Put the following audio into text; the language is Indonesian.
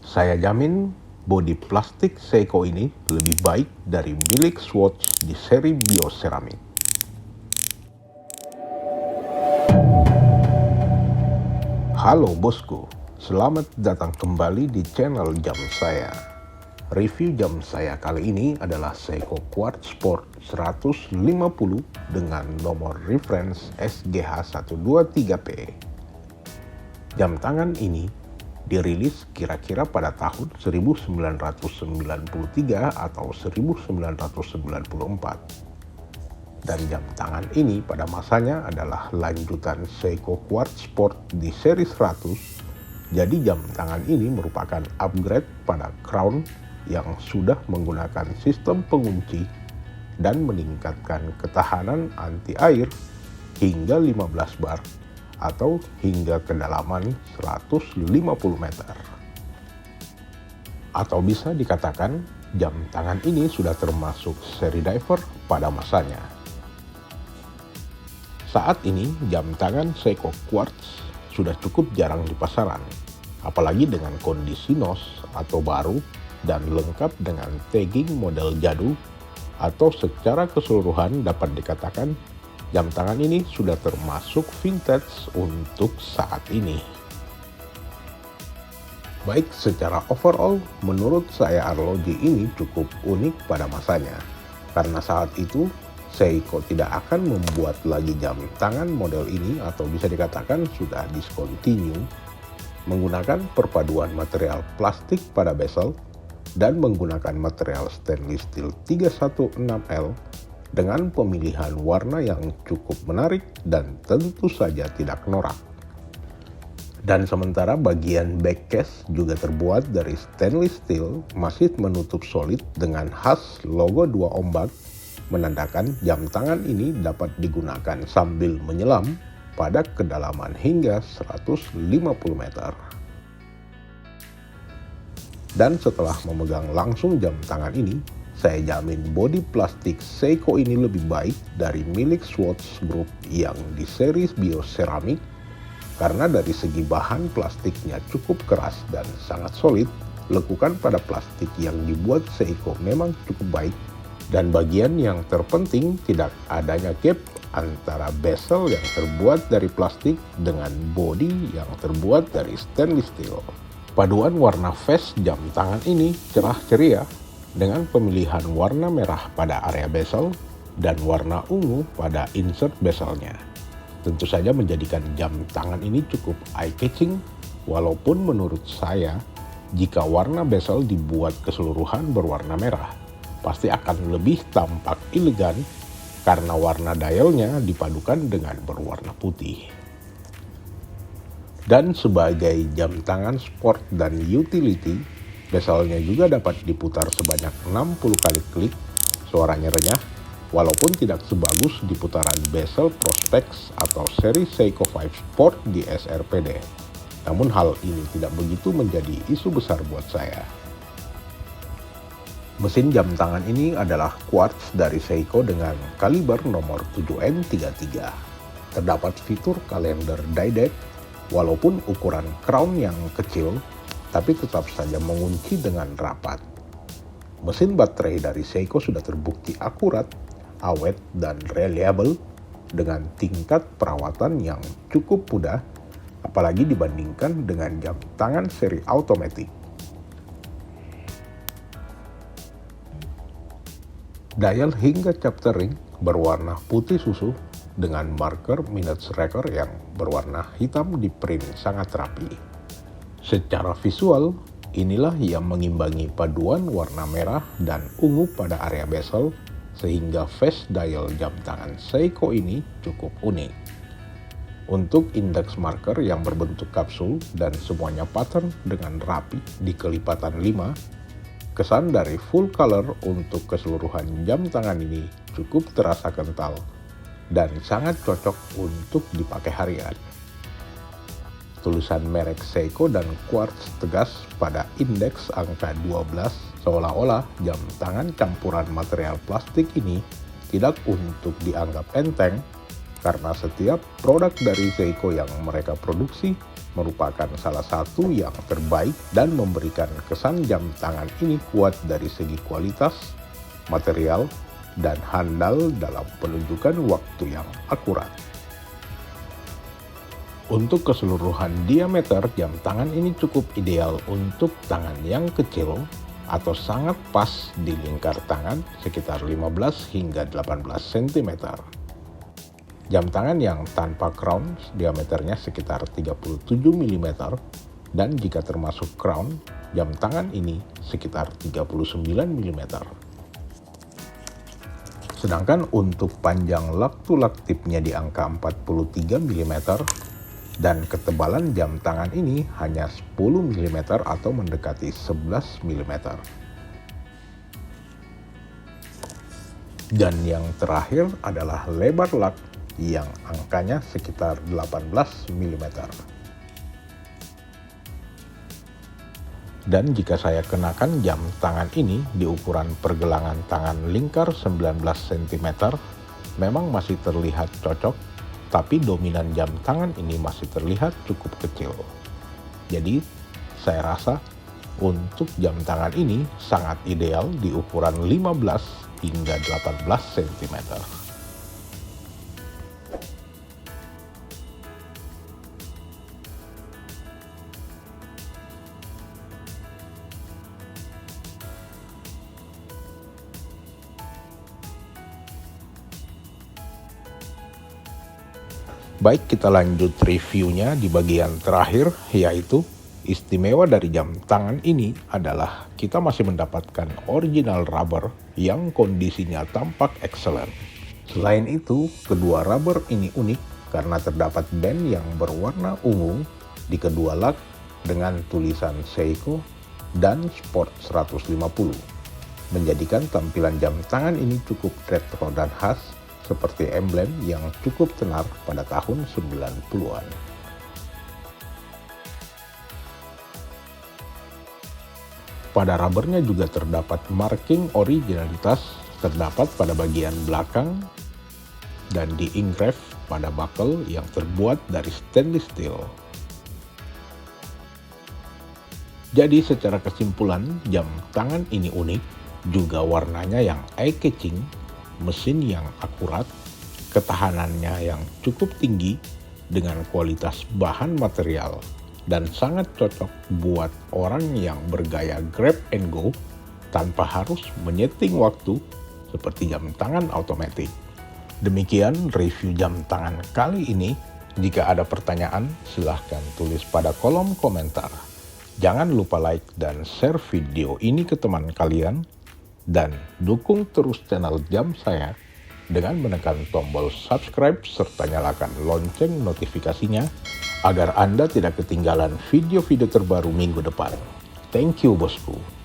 Saya jamin bodi plastik Seiko ini lebih baik dari milik Swatch di seri Bioceramic. Halo bosku, selamat datang kembali di channel jam saya. Review jam saya kali ini adalah Seiko Quartz Sport 150 dengan nomor reference SGH123P. Jam tangan ini dirilis kira-kira pada tahun 1993 atau 1994. Dan jam tangan ini pada masanya adalah lanjutan Seiko Quartz Sport di seri 100. Jadi jam tangan ini merupakan upgrade pada crown yang sudah menggunakan sistem pengunci dan meningkatkan ketahanan anti air hingga 15 bar atau hingga kedalaman 150 meter. Atau bisa dikatakan jam tangan ini sudah termasuk seri diver pada masanya. Saat ini jam tangan Seiko Quartz sudah cukup jarang di pasaran, apalagi dengan kondisi NOS atau baru dan lengkap dengan tagging model jadul, atau secara keseluruhan dapat dikatakan jam tangan ini sudah termasuk vintage untuk saat ini. Baik secara overall, menurut saya arloji ini cukup unik pada masanya. Karena saat itu, Seiko tidak akan membuat lagi jam tangan model ini atau bisa dikatakan sudah discontinue, menggunakan perpaduan material plastik pada bezel dan menggunakan material stainless steel 316L dengan pemilihan warna yang cukup menarik dan tentu saja tidak norak. Dan sementara bagian back case juga terbuat dari stainless steel masih menutup solid dengan khas logo 2 ombak, menandakan jam tangan ini dapat digunakan sambil menyelam pada kedalaman hingga 150 meter. Dan setelah memegang langsung jam tangan ini, saya jamin bodi plastik Seiko ini lebih baik dari milik Swatch Group yang di series Bioceramic, karena dari segi bahan plastiknya cukup keras dan sangat solid. Lekukan pada plastik yang dibuat Seiko memang cukup baik, dan bagian yang terpenting tidak adanya gap antara bezel yang terbuat dari plastik dengan bodi yang terbuat dari stainless steel. Paduan warna face jam tangan ini cerah ceria dengan pemilihan warna merah pada area bezel dan warna ungu pada insert bezelnya. Tentu saja menjadikan jam tangan ini cukup eye-catching, walaupun menurut saya jika warna bezel dibuat keseluruhan berwarna merah, pasti akan lebih tampak elegan karena warna dialnya dipadukan dengan berwarna putih. Dan sebagai jam tangan sport dan utility, bezelnya juga dapat diputar sebanyak 60 kali klik, suaranya renyah, walaupun tidak sebagus di putaran bezel Prospex atau seri Seiko 5 Sport di SRPD. Namun hal ini tidak begitu menjadi isu besar buat saya. Mesin jam tangan ini adalah quartz dari Seiko dengan kaliber nomor 7N33. Terdapat fitur kalender die-date, walaupun ukuran crown yang kecil, tapi tetap saja mengunci dengan rapat. Mesin baterai dari Seiko sudah terbukti akurat, awet, dan reliable dengan tingkat perawatan yang cukup mudah, apalagi dibandingkan dengan jam tangan seri automatic. Dial hingga chapter ring berwarna putih susu dengan marker minutes record yang berwarna hitam di print sangat rapi. Secara visual, inilah yang mengimbangi paduan warna merah dan ungu pada area bezel, sehingga face dial jam tangan Seiko ini cukup unik. Untuk index marker yang berbentuk kapsul dan semuanya pattern dengan rapi di kelipatan 5, kesan dari full color untuk keseluruhan jam tangan ini cukup terasa kental dan sangat cocok untuk dipakai harian. Tulisan merek Seiko dan quartz tegas pada indeks angka 12, seolah-olah jam tangan campuran material plastik ini tidak untuk dianggap enteng, karena setiap produk dari Seiko yang mereka produksi merupakan salah satu yang terbaik dan memberikan kesan jam tangan ini kuat dari segi kualitas, material, dan handal dalam penunjukan waktu yang akurat. Untuk keseluruhan diameter, jam tangan ini cukup ideal untuk tangan yang kecil atau sangat pas di lingkar tangan sekitar 15 hingga 18 cm. Jam tangan yang tanpa crown diameternya sekitar 37 mm dan jika termasuk crown, jam tangan ini sekitar 39 mm. Sedangkan untuk panjang lug-to-lug tipnya di angka 43 mm dan ketebalan jam tangan ini hanya 10 mm atau mendekati 11 mm. Dan yang terakhir adalah lebar lug yang angkanya sekitar 18 mm. Dan jika saya kenakan jam tangan ini di ukuran pergelangan tangan lingkar 19 cm, memang masih terlihat cocok, tapi dominan jam tangan ini masih terlihat cukup kecil. Jadi, saya rasa untuk jam tangan ini sangat ideal di ukuran 15 hingga 18 cm. Baik, kita lanjut reviewnya di bagian terakhir, yaitu istimewa dari jam tangan ini adalah kita masih mendapatkan original rubber yang kondisinya tampak excellent. Selain itu, kedua rubber ini unik karena terdapat band yang berwarna ungu di kedua lug dengan tulisan Seiko dan Sport 150, menjadikan tampilan jam tangan ini cukup retro dan khas, seperti emblem yang cukup tenar pada tahun 90-an. Pada rubbernya juga terdapat marking originalitas, terdapat pada bagian belakang dan di engrave pada buckle yang terbuat dari stainless steel. Jadi secara kesimpulan, jam tangan ini unik, juga warnanya yang eye-catching, mesin yang akurat, ketahanannya yang cukup tinggi dengan kualitas bahan material, dan sangat cocok buat orang yang bergaya grab and go tanpa harus menyeting waktu seperti jam tangan otomatis. Demikian review jam tangan kali ini. Jika ada pertanyaan, silahkan tulis pada kolom komentar. Jangan lupa like dan share video ini ke teman kalian. Dan dukung terus channel jam saya dengan menekan tombol subscribe serta nyalakan lonceng notifikasinya agar Anda tidak ketinggalan video-video terbaru minggu depan. Thank you bosku.